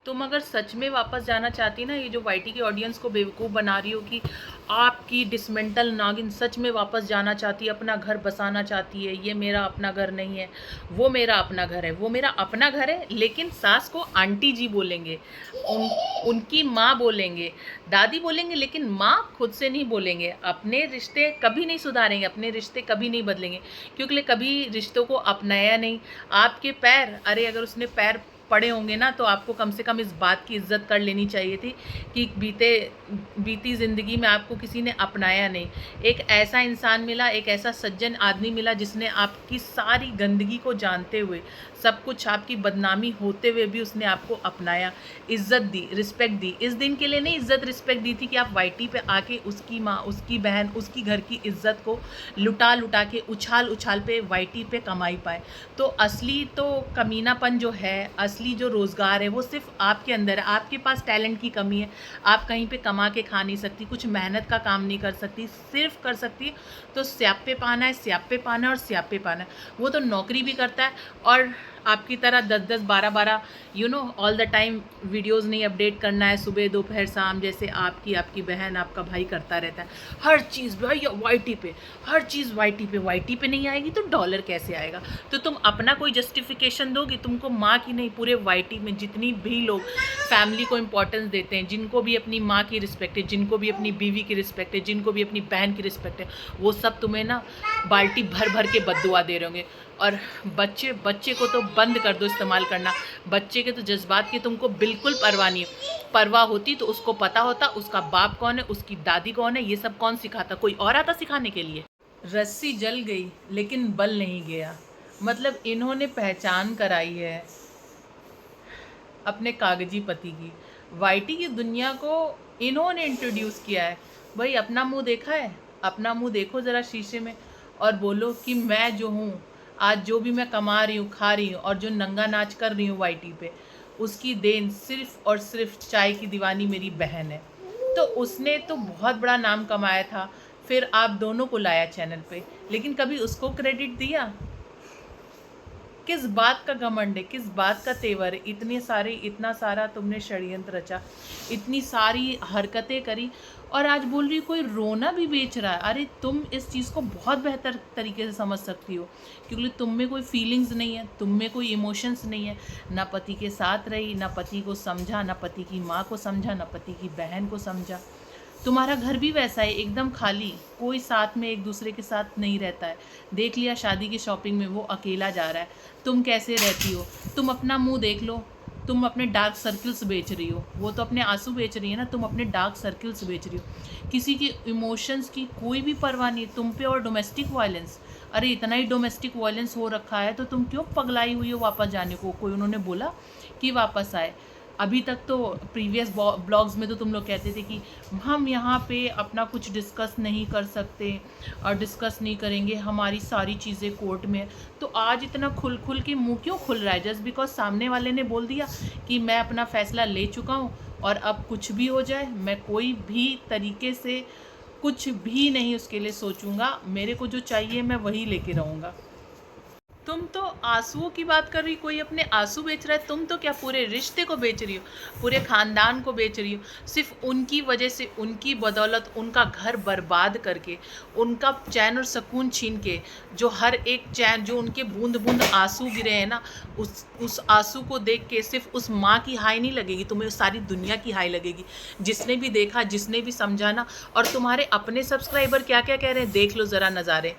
तुम अगर सच में वापस जाना चाहती ना, ये जो वाईटी की ऑडियंस को बेवकूफ़ बना रही हो कि आपकी डिसमेंटल नागिन सच में वापस जाना चाहती है, अपना घर बसाना चाहती है, ये मेरा अपना घर नहीं है, वो मेरा अपना घर है। वो मेरा अपना घर है, लेकिन सास को आंटी जी बोलेंगे, उनकी माँ बोलेंगे, दादी बोलेंगे, लेकिन माँ खुद से नहीं बोलेंगे। अपने रिश्ते कभी नहीं सुधारेंगे, अपने रिश्ते कभी नहीं बदलेंगे, क्योंकि कभी रिश्तों को अपनाया नहीं। आपके पैर, अरे अगर उसने पैर पड़े होंगे ना, तो आपको कम से कम इस बात की इज्जत कर लेनी चाहिए थी कि बीती ज़िंदगी में आपको किसी ने अपनाया नहीं। एक ऐसा इंसान मिला, एक ऐसा सज्जन आदमी मिला जिसने आपकी सारी गंदगी को जानते हुए, सब कुछ आपकी बदनामी होते हुए भी उसने आपको अपनाया, इज्जत दी, रिस्पेक्ट दी। इस दिन के लिए नहीं इज्जत रिस्पेक्ट दी थी कि आप वाईटी पे आके उसकी माँ, उसकी बहन, उसकी घर की इज्जत को लुटा लुटा के, उछाल उछाल पे वाईटी पे कमाई पाए। तो असली तो कमीनापन जो है, असली जो रोज़गार है, वो सिर्फ आपके अंदर है। आपके पास टैलेंट की कमी है, आप कहीं पे कमा के खा नहीं सकती, कुछ मेहनत का काम नहीं कर सकती, सिर्फ कर सकती तो स्यापे पाना है, स्यापे पाना और स्यापे पाना है। वो तो नौकरी भी करता है और आपकी तरह 10-10, 12-12 ऑल द टाइम वीडियोस नहीं अपडेट करना है, सुबह दोपहर शाम, जैसे आपकी बहन, आपका भाई करता रहता है। हर चीज़ भैया वाईटी पे, हर चीज़ वाईटी पे नहीं आएगी तो डॉलर कैसे आएगा? तो तुम अपना कोई जस्टिफिकेशन दोगी? तुमको माँ की नहीं, पूरे वाईटी में जितनी भी लोग फैमिली को इम्पोर्टेंस देते हैं, जिनको भी अपनी माँ की रिस्पेक्ट है, जिनको भी अपनी बीवी की रिस्पेक्ट है, जिनको भी अपनी बहन की रिस्पेक्ट है, वो सब तुम्हें ना बाल्टी भर भर के बद्दुआ दे रहे होंगे। और बच्चे को तो बंद कर दो इस्तेमाल करना। बच्चे के तो जज्बात की तुमको बिल्कुल परवाह नहीं है। परवाह होती तो उसको पता होता उसका बाप कौन है, उसकी दादी कौन है, ये सब कौन सिखाता? कोई और आता सिखाने के लिए? रस्सी जल गई लेकिन बल नहीं गया। मतलब इन्होंने पहचान कराई है अपने कागजी पति की। वाईटी की दुनिया को इन्होंने इंट्रोड्यूस किया है। भाई अपना मुंह देखा है? अपना मुंह देखो ज़रा शीशे में और बोलो कि मैं जो हूँ, आज जो भी मैं कमा रही हूँ, खा रही हूँ और जो नंगा नाच कर रही हूँ वाईटी पे, उसकी देन सिर्फ और सिर्फ चाय की दीवानी मेरी बहन है। तो उसने तो बहुत बड़ा नाम कमाया था, फिर आप दोनों को लाया चैनल पे, लेकिन कभी उसको क्रेडिट दिया? किस बात का घमंड है, किस बात का तेवर है? इतना सारा तुमने षड्यंत्र रचा, इतनी सारी हरकतें करी, और आज बोल रही कोई रोना भी बेच रहा है। अरे तुम इस चीज़ को बहुत बेहतर तरीके से समझ सकती हो, क्योंकि तुम में कोई फीलिंग्स नहीं है, तुम में कोई इमोशंस नहीं है। ना पति के साथ रही, ना पति को समझा, ना पति की माँ को समझा, ना पति की बहन को समझा। तुम्हारा घर भी वैसा है, एकदम खाली, कोई साथ में एक दूसरे के साथ नहीं रहता है। देख लिया शादी की शॉपिंग में वो अकेला जा रहा है, तुम कैसे रहती हो? तुम अपना मुंह देख लो, तुम अपने डार्क सर्कल्स बेच रही हो, वो तो अपने आंसू बेच रही है ना, तुम अपने डार्क सर्कल्स बेच रही हो। किसी के इमोशंस की कोई भी परवाह नहीं तुम पे। और डोमेस्टिक वायलेंस, अरे इतना ही डोमेस्टिक वायलेंस हो रखा है तो तुम क्यों पगलाई हुई हो वापस जाने को? कोई उन्होंने बोला कि वापस आए? अभी तक तो प्रीवियस ब्लॉग्स में तो तुम लोग कहते थे कि हम यहाँ पे अपना कुछ डिस्कस नहीं कर सकते और डिस्कस नहीं करेंगे, हमारी सारी चीज़ें कोर्ट में। तो आज इतना खुल खुल के मुंह क्यों खुल रहा है? जस्ट बिकॉज सामने वाले ने बोल दिया कि मैं अपना फैसला ले चुका हूँ और अब कुछ भी हो जाए मैं कोई भी तरीके से कुछ भी नहीं उसके लिए सोचूंगा, मेरे को जो चाहिए मैं वही लेके रहूँगा। तुम तो आंसुओं की बात कर रही, कोई अपने आंसू बेच रहा है, तुम तो क्या पूरे रिश्ते को बेच रही हो, पूरे खानदान को बेच रही हो, सिर्फ उनकी वजह से, उनकी बदौलत, उनका घर बर्बाद करके, उनका चैन और सुकून छीन के। जो हर एक चैन, जो उनके बूंद बूंद आंसू गिरे हैं ना, उस आंसू को देख के सिर्फ उस माँ की हाई नहीं लगेगी, तुम्हें सारी दुनिया की हाई लगेगी। जिसने भी देखा, जिसने भी समझा ना। और तुम्हारे अपने सब्सक्राइबर क्या क्या कह रहे हैं, देख लो ज़रा नज़ारे,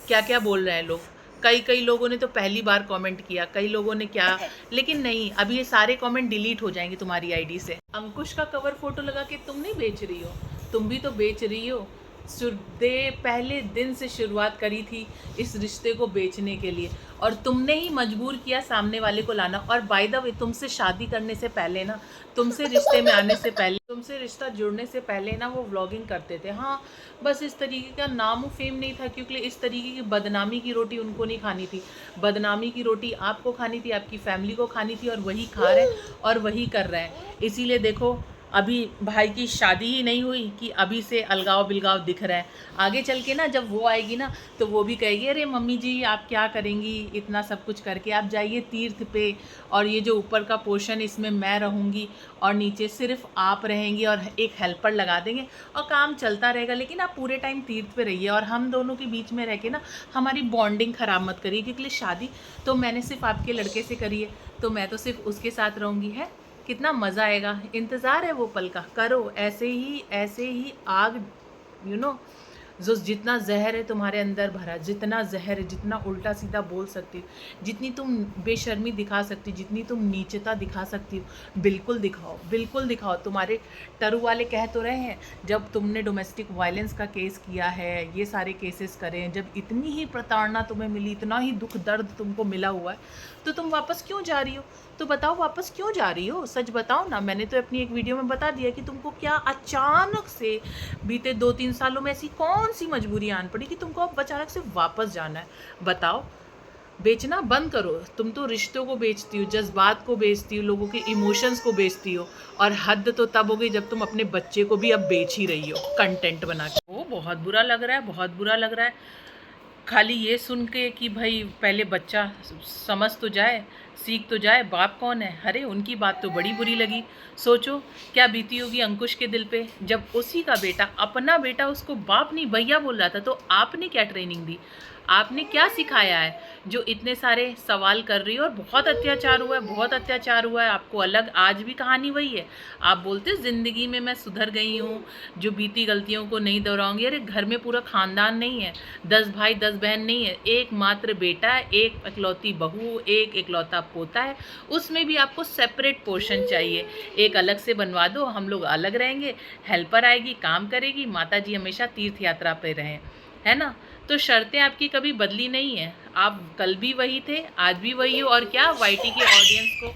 क्या क्या बोल रहे हैं लोग। कई लोगों ने तो पहली बार कमेंट किया, कई लोगों ने क्या, लेकिन नहीं, अभी ये सारे कमेंट डिलीट हो जाएंगे तुम्हारी आईडी से। अंकुश का कवर फोटो लगा के तुम नहीं बेच रही हो, तुम भी तो बेच रही हो। पहले दिन से शुरुआत करी थी इस रिश्ते को बेचने के लिए, और तुमने ही मजबूर किया सामने वाले को लाना। और बाय द वे, तुमसे शादी करने से पहले ना, तुमसे रिश्ते में आने से पहले, तुमसे रिश्ता जुड़ने से पहले ना, वो व्लॉगिंग करते थे। हाँ, बस इस तरीके का नाम फेम नहीं था, क्योंकि इस तरीके की बदनामी की रोटी उनको नहीं खानी थी। बदनामी की रोटी आपको खानी थी, आपकी फैमिली को खानी थी, और वही खा रहे हैं और वही कर रहे हैं। इसीलिए देखो, अभी भाई की शादी ही नहीं हुई कि अभी से अलगाव बिलगाव दिख रहा है। आगे चल के ना जब वो आएगी ना तो वो भी कहेगी अरे मम्मी जी आप क्या करेंगी इतना सब कुछ करके, आप जाइए तीर्थ पे और ये जो ऊपर का पोर्शन इसमें मैं रहूँगी और नीचे सिर्फ आप रहेंगी और एक हेल्पर लगा देंगे और काम चलता रहेगा, लेकिन आप पूरे टाइम तीर्थ पे रहिए और हम दोनों के बीच में रह के ना हमारी बॉन्डिंग ख़राब मत करिए, क्योंकि शादी तो मैंने सिर्फ आपके लड़के से करी है तो मैं तो सिर्फ उसके साथ रहूँगी। है कितना मज़ा आएगा, इंतज़ार है वो पल का, करो ऐसे ही आग यू नो जो जितना जहर है तुम्हारे अंदर भरा, जितना जहर है, जितना उल्टा सीधा बोल सकती हो, जितनी तुम बेशर्मी दिखा सकती हो, जितनी तुम नीचता दिखा सकती हो, बिल्कुल दिखाओ, बिल्कुल दिखाओ। तुम्हारे टरू वाले कह तो रहे हैं जब तुमने डोमेस्टिक वायलेंस का केस किया है, ये सारे केसेस करे हैं, जब इतनी ही प्रताड़ना तुम्हें मिली, इतना ही दुख दर्द तुमको मिला हुआ है, तो तुम वापस क्यों जा रही हो? तो बताओ वापस क्यों जा रही हो, सच बताओ ना। मैंने तो अपनी एक वीडियो में बता दिया कि तुमको क्या अचानक से बीते 2-3 सालों में ऐसी कौन सी मजबूरी आन पड़ी कि तुमको अब अचानक से वापस जाना है। बताओ, बेचना बंद करो। तुम तो रिश्तों को बेचती हो, जज्बात को बेचती हो, लोगों के इमोशंस को बेचती हो, और हद तो तब हो गई जब तुम अपने बच्चे को भी अब बेच ही रही हो कंटेंट बना के। वो बहुत बुरा लग रहा है, बहुत बुरा लग रहा है। खाली ये सुन के कि भाई पहले बच्चा समझ तो जाए, सीख तो जाए, बाप कौन है। अरे उनकी बात तो बड़ी बुरी लगी। सोचो क्या बीती होगी अंकुश के दिल पे जब उसी का बेटा, अपना बेटा, उसको बाप नहीं भैया बोल रहा था। तो आपने क्या ट्रेनिंग दी, आपने क्या सिखाया है जो इतने सारे सवाल कर रही हो? और बहुत अत्याचार हुआ है, बहुत अत्याचार हुआ है। आपको अलग आज भी कहानी वही है। आप बोलते ज़िंदगी में मैं सुधर गई हूँ, जो बीती गलतियों को नहीं दोहराऊंगी। अरे घर में पूरा खानदान नहीं है, 10 भाई 10 बहन नहीं है, एक मात्र बेटा है, एक इकलौती बहू, एक इकलौता पोता है। उसमें भी आपको सेपरेट पोर्शन चाहिए। एक अलग से बनवा दो, हम लोग अलग रहेंगे, हेल्पर आएगी, काम करेगी, माता जी हमेशा तीर्थ यात्रा पे रहें, है ना। तो शर्तें आपकी कभी बदली नहीं है। आप कल भी वही थे, आज भी वही हो। और क्या वाईटी के ऑडियंस को